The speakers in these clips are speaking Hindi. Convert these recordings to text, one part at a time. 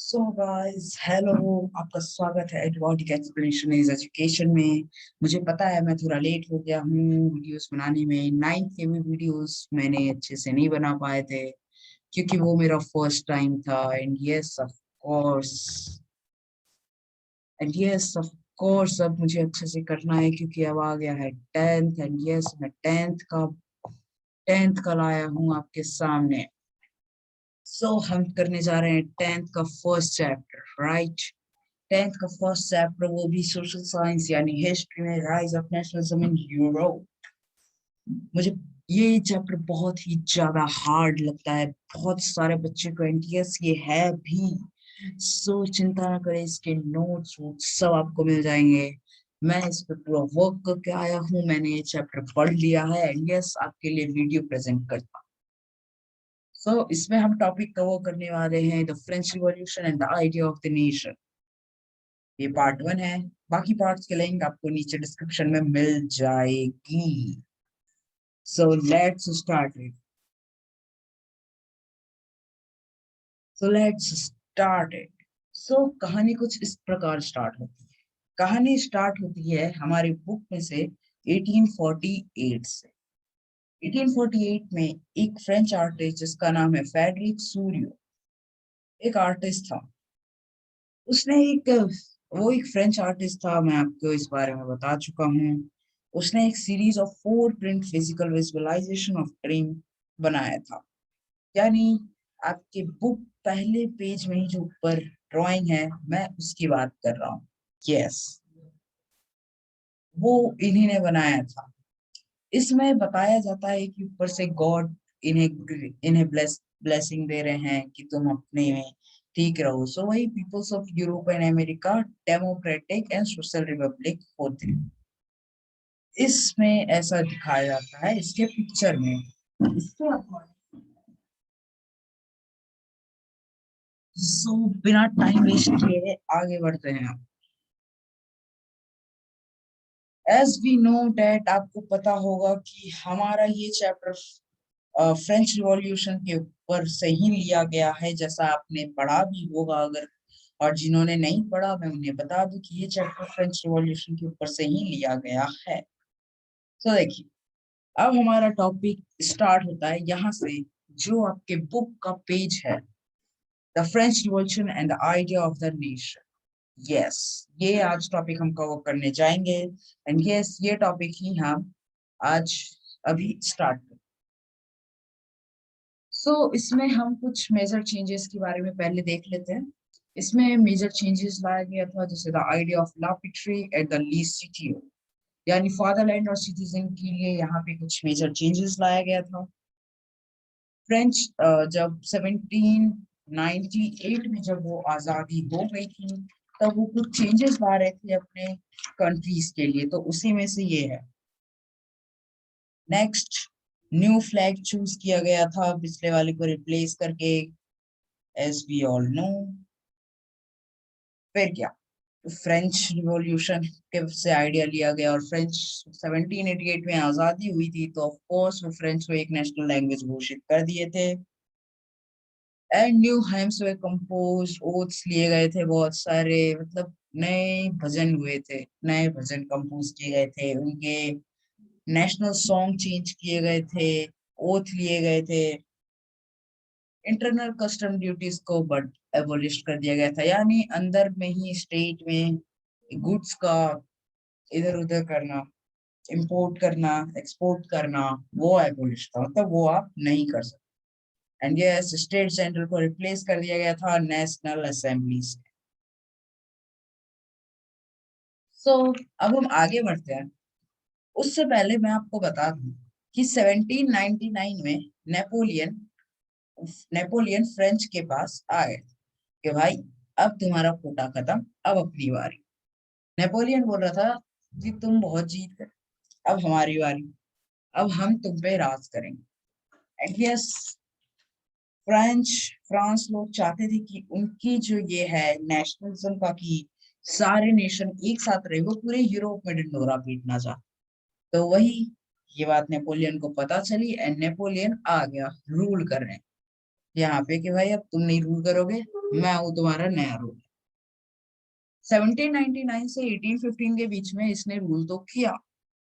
So guys hello. आपका स्वागत है एडवांटिक एक्सप्लेनेशन इज एजुकेशन में। मुझे पता है मैं थोड़ा लेट हो गया हूँ वीडियोस बनाने में। 9th के भी वीडियोस मैंने अच्छे से नहीं बना पाए थे क्योंकि वो मेरा फर्स्ट टाइम था। Course and yes of course अब मुझे अच्छे से करना है क्योंकि अब आ गया है 10th। एंड यस मैं 10th का लाया हूँ आपके सामने। हम करने जा रहे हैं 10th का फर्स्ट चैप्टर, राइट। 10th का फर्स्ट चैप्टर वो भी सोशल साइंस यानी हिस्ट्री में rise of nationalism in Europe. मुझे ये चैप्टर बहुत ही ज्यादा हार्ड लगता है बहुत सारे बच्चे को। एनटीएस ये है भी। चिंता ना करें, इसके नोट्स सब आपको मिल जाएंगे। मैं इस पर पूरा वर्क करके आया हूँ, मैंने ये चैप्टर पढ़ लिया है। यस आपके लिए वीडियो प्रेजेंट करता हूँ। इसमें हम टॉपिक कवर करने वाले हैं the French revolution and the idea of the nation. ये पार्ट 1 है। बाकी पार्ट्स के लिंक आपको नीचे डिस्क्रिप्शन में मिल जाएगी। So let's start it so let's start it कहानी कुछ इस प्रकार स्टार्ट होती है। कहानी स्टार्ट होती है हमारी बुक में से 1848 से। 1848 में एक फ्रेंच आर्टिस्ट जिसका नाम है फेडरिक सूरियो, एक आर्टिस्ट था। उसने एक वो एक फ्रेंच आर्टिस्ट था, मैं आपको इस बारे में बता चुका हूँ। उसने एक series of 4 print physical visualization of dream बनाया था। यानी आपके बुक पहले पेज में ही जो ऊपर ड्राइंग है मैं उसकी बात कर रहा हूँ। यस वो इन्हीं ने बनाया था। इसमें बताया जाता है कि ऊपर से गॉड इन्हें इन्हें ब्लेसिंग दे रहे हैं कि तुम अपने में ठीक रहो। वही peoples of Europe and America democratic and social republic होते हैं। इसमें ऐसा दिखाया जाता है इसके पिक्चर में। इसके बिना टाइम वेस्ट किए आगे बढ़ते हैं। एज वी नो डेट आपको पता होगा कि हमारा ये चैप्टर फ्रेंच रिवॉल्यूशन के ऊपर से ही लिया गया है, जैसा आपने पढ़ा भी होगा। अगर और जिन्होंने नहीं पढ़ा मैं उन्हें बता दूं कि ये चैप्टर फ्रेंच रिवॉल्यूशन के ऊपर से ही लिया गया है। देखिए अब हमारा टॉपिक स्टार्ट होता है यहाँ से। जो आपके बुक का पेज है, the French revolution and the idea of the nation. Yes ये आज टॉपिक हम कवर करने जाएंगे। एंड यस ये टॉपिक ही हम आज अभी स्टार्ट करें। इसमें हम कुछ मेजर चेंजेस के बारे में पहले देख लेते हैं। इसमें मेजर चेंजेस लाया गया था जैसे the idea of la patrie at the least city, यानी फादरलैंड और सिटीजन के लिए यहाँ पे कुछ मेजर चेंजेस लाया गया था। फ्रेंच जब 1798 में जब वो आजादी हो गई थी तब वो कुछ चेंजेस ला रहे थे अपने कंट्रीज के लिए, तो उसी में से ये है। नेक्स्ट न्यू फ्लैग चूज किया गया था पिछले वाले को रिप्लेस करके, एज वी ऑल नो। फिर क्या, फ्रेंच रिवॉल्यूशन के से आइडिया लिया गया और फ्रेंच 1788 में आजादी हुई थी तो ऑफ कोर्स वो फ्रेंच को एक नेशनल लैंग्वेज घोषित कर दिए थे। And new hymns way compose, oaths लिए गए थे बहुत सारे, मतलब नए भजन हुए थे, नए भजन कंपोज किए गए थे, उनके नेशनल सॉन्ग चेंज किए गए थे, ओथ लिए गए थे। इंटरनल कस्टम ड्यूटीज को बट एबोलिश कर दिया गया था, यानी अंदर में ही स्टेट में गुड्स का इधर उधर करना, इंपोर्ट करना, एक्सपोर्ट करना, वो एबोलिश था, मतलब वो आप नहीं कर सकते। एंड ये स्टेट सेंटर को रिप्लेस कर दिया गया था नेशनल असेंबली से। अब हम आगे बढ़ते हैं। उससे पहले मैं आपको बता दूं कि 1799 में नेपोलियन नेपोलियन फ्रेंच के पास आ गए कि भाई अब तुम्हारा कोटा खत्म, अब अपनी बारी। नेपोलियन बोल रहा था कि तुम बहुत जीत गए, अब हमारी बारी, अब हम तुम पे राज करेंगे। एंड यस फ्रेंच फ्रांस लोग चाहते थे कि उनकी जो ये है नेशनलिज्म का कि सारे नेशन एक साथ रहे, वो पूरे यूरोप में ढिंडोरा पीटना चाहते। तो वही ये बात नेपोलियन को पता चली एंड नेपोलियन आ गया रूल कर रहे हैं यहाँ पे कि भाई अब तुम नहीं रूल करोगे, मैं हूं तुम्हारा नया रूल। 1799 से 1815 के बीच में इसने रूल तो किया,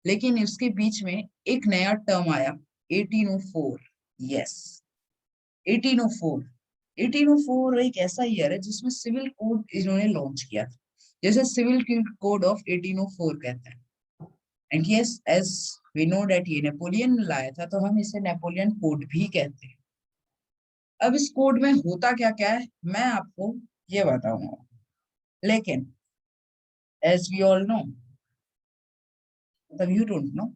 लेकिन इसके बीच में एक नया टर्म आया, 1804। यस, 1804। 1804 एक ऐसा ईयर है जिसमें सिविल कोड इन्होंने लॉन्च किया था, जैसे सिविल कोड ऑफ 1804 कहते हैं। And yes, as we know that ये नेपोलियन ने लाया था, तो हम इसे नेपोलियन कोड भी कहते हैं। अब इस कोड में होता क्या क्या है मैं आपको ये बताऊंगा, लेकिन एज वी ऑल नो, तब you don't know,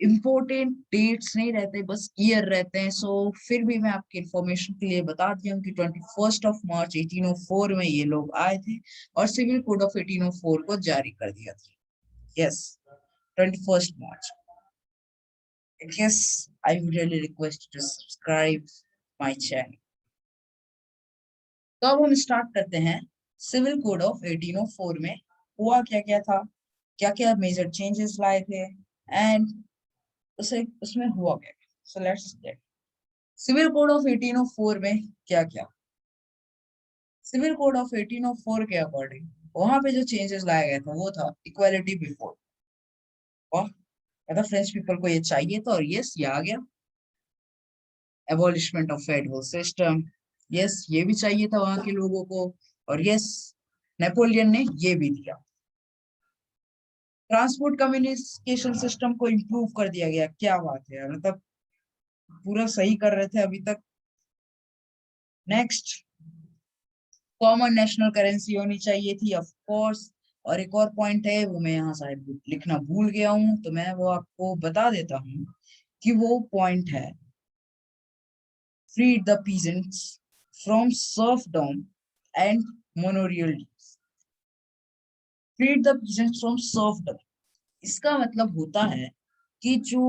important dates नहीं रहते, बस ईयर रहते हैं। सो फिर भी मैं आपकी इंफॉर्मेशन के लिए बता दिया हूँ कि 21 मार्च 1804 में ये लोग आए थे और सिविल कोड ऑफ 1804 को जारी कर दिया था। Yes, 21 March। Yes, I would really request you to subscribe my channel। तो अब हम स्टार्ट करते हैं। सिविल कोड ऑफ 1804 में हुआ क्या क्या था, क्या क्या मेजर चेंजेस लाए थे, एंड उसे उसमें हुआ क्या। So let's get civil code of 1804 में क्या क्या। सिविल कोड ऑफ 1804 के अकॉर्डिंग वहां पे जो चेंजेस लाया गया था वो था इक्वालिटी बिफोर। वाह, मतलब फ्रेंच पीपल को ये चाहिए था और यस ये आ गया। एबॉलिशमेंट ऑफ फेडरल सिस्टम, यस ये भी चाहिए था वहां के लोगों को, और यस नेपोलियन ने ये भी दिया। ट्रांसपोर्ट कम्युनिकेशन सिस्टम को इम्प्रूव कर दिया गया। क्या बात है यार, मतलब पूरा सही कर रहे थे अभी तक। नेक्स्ट, कॉमन नेशनल करेंसी होनी चाहिए थी ऑफ कोर्स। और एक और पॉइंट है, वो मैं यहाँ शायद लिखना भूल गया हूँ, तो मैं वो आपको बता देता हूँ कि वो पॉइंट है, freed the peasants from serfdom and manorial dues। freed the peasants from serfdom, इसका मतलब होता है कि जो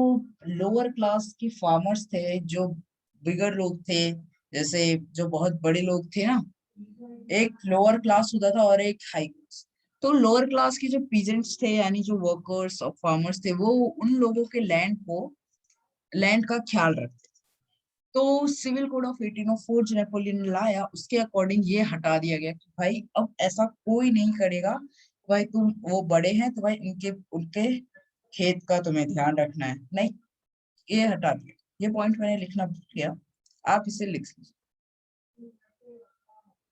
लोअर क्लास के फार्मर्स थे, जो बिगर लोग थे, जैसे जो बहुत बड़े लोग थे ना, एक लोअर क्लास होता था और एक हाई क्लास। तो लोअर क्लास के जो पीजेंट्स थे, यानी जो वर्कर्स और फार्मर्स थे, वो उन लोगों के लैंड का ख्याल रखते। तो सिविल कोड ऑफ 1804 जो नेपोलियन ने लाया, उसके अकॉर्डिंग ये हटा दिया गया कि भाई अब ऐसा कोई नहीं करेगा, भाई तुम वो बड़े हैं तो भाई उनके उनके खेत का तुम्हें ध्यान रखना है, नहीं, ये हटा दिया। ये पॉइंट मैंने लिखना भूल गया, आप इसे लिख लीजिए।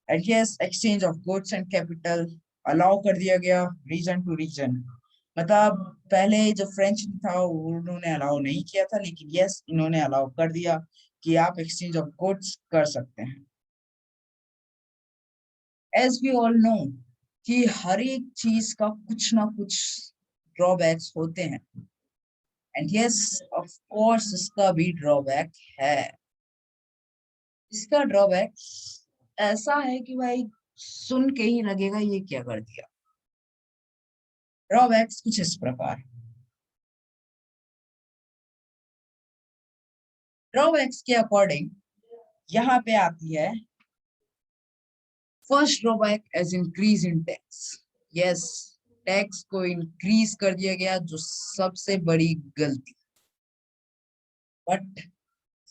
And yes, exchange of goods and capital allow कर दिया गया, रीजन टू रीजन। मतलब पहले जो फ्रेंच था उन्होंने अलाउ नहीं किया था, लेकिन यस इन्होंने अलाउ कर दिया कि आप एक्सचेंज ऑफ गुड्स कर सकते हैं। एज वी ऑल नो कि हर एक चीज का कुछ ना कुछ ड्रॉबैक्स होते हैं, एंड यस ऑफ कोर्स इसका भी ड्रॉबैक है। इसका ड्रॉबैक ऐसा है कि भाई सुन के ही लगेगा ये क्या कर दिया। ड्रॉबैक्स कुछ इस प्रकार। ड्रॉबैक्स के अकॉर्डिंग यहाँ पे आती है first drawback as increase in tax. Yes, tax को इंक्रीज कर दिया गया, जो सबसे बड़ी गलती, बट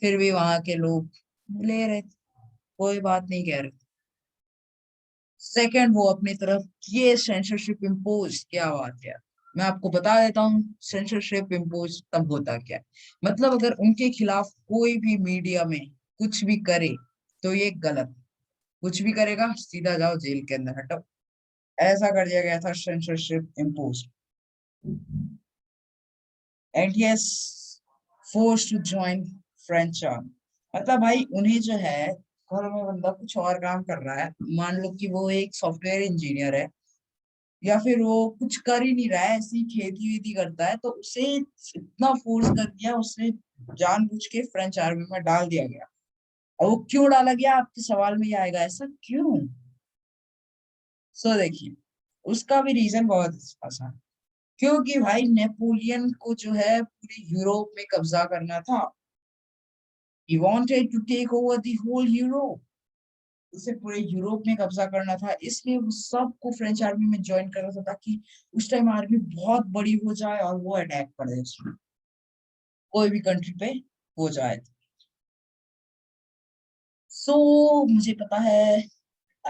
फिर भी वहां के लोग ले रहे थे, कोई बात नहीं कह रहे। सेकंड, वो अपनी तरफ ये सेंसरशिप इम्पोज। क्या बात है, मैं आपको बता देता हूँ सेंसरशिप इम्पोज तब होता क्या है। मतलब अगर उनके खिलाफ कोई भी मीडिया में कुछ भी करे तो ये गलत, कुछ भी करेगा सीधा जाओ जेल के अंदर, हटो। ऐसा कर दिया गया था, censorship impose. And yes, force to join French army. मतलब भाई उन्हें जो है, घर में बंदा कुछ और काम कर रहा है, मान लो कि वो एक सॉफ्टवेयर इंजीनियर है, या फिर वो कुछ कर ही नहीं रहा है, ऐसी खेती वेती करता है, तो उसे इतना फोर्स कर दिया, उसे जानबूझ के फ्रेंच आर्मी में डाल दिया गया। और वो क्यों डाला गया आपके सवाल में ये आएगा, ऐसा क्यों। सो देखिए, उसका भी रीजन बहुत आसान, क्योंकि भाई नेपोलियन को जो है पूरे यूरोप में कब्जा करना था। He wanted to take over the whole Europe। उसे पूरे यूरोप में कब्जा करना था, इसलिए वो सबको फ्रेंच आर्मी में ज्वाइन कर रहा था, ताकि उस टाइम आर्मी बहुत बड़ी हो जाए और वो अटैक कर दे कोई भी कंट्री पे हो जाए। सो मुझे पता है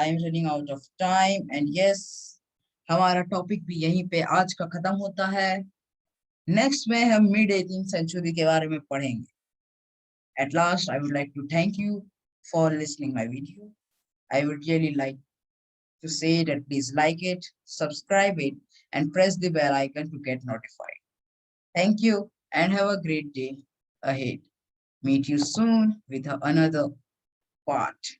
I am running out of time and yes, हमारा टॉपिक भी यहीं पे आज का खत्म होता है। नेक्स्ट में हम मिड 18th सेंचुरी के बारे में पढ़ेंगे। At last, I would like to thank you for listening my video. I would really like to say that please like it, subscribe it, and press the bell icon to get notified. Thank you and have a great day ahead. Meet you soon with another part.